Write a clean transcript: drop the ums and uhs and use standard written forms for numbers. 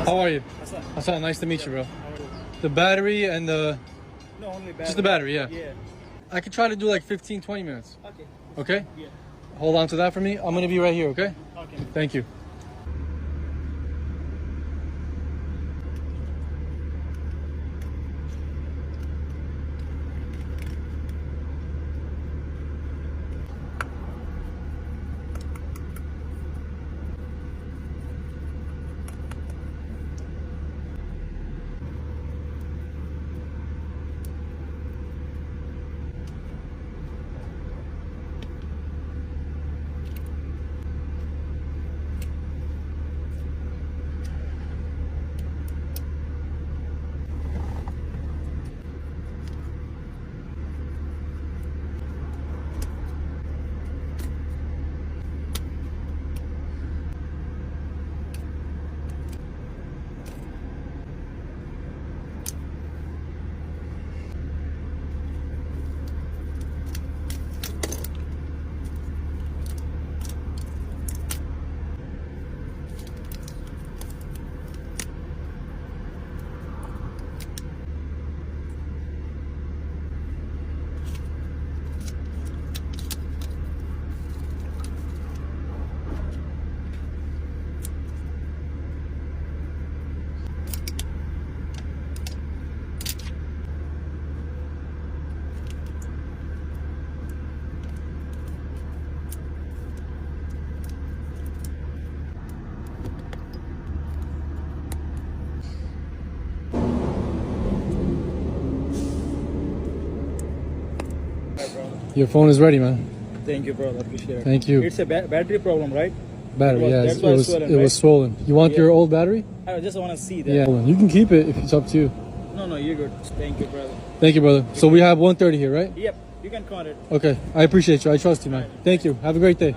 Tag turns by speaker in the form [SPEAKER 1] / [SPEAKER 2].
[SPEAKER 1] How are you?
[SPEAKER 2] Hassan.
[SPEAKER 1] Hassan, nice to meet you, bro.
[SPEAKER 2] How are you?
[SPEAKER 1] The battery and the...
[SPEAKER 2] No, only battery.
[SPEAKER 1] Just the battery, yeah.
[SPEAKER 2] Yeah.
[SPEAKER 1] I could try to do like 15, 20 minutes.
[SPEAKER 2] Okay.
[SPEAKER 1] Okay?
[SPEAKER 2] Yeah.
[SPEAKER 1] Hold on to that for me. I'm going to be right here, okay?
[SPEAKER 2] Okay.
[SPEAKER 1] Thank you.
[SPEAKER 2] Right, bro.
[SPEAKER 1] Your phone is ready, man.
[SPEAKER 2] Thank you, bro. I appreciate it.
[SPEAKER 1] Thank you.
[SPEAKER 2] It's a battery problem, right?
[SPEAKER 1] Battery, yeah.
[SPEAKER 2] That's why it's swollen,
[SPEAKER 1] It
[SPEAKER 2] right?
[SPEAKER 1] was swollen. You want
[SPEAKER 2] Yeah.
[SPEAKER 1] your old battery?
[SPEAKER 2] I just want to see that.
[SPEAKER 1] Yeah. You can keep it if it's up to you.
[SPEAKER 2] No, you're good. Thank you, brother.
[SPEAKER 1] Thank you, brother. So we have 130 here, right?
[SPEAKER 2] Yep, you can count it.
[SPEAKER 1] Okay. I appreciate you. I trust you, man. Thank you. Have a great day.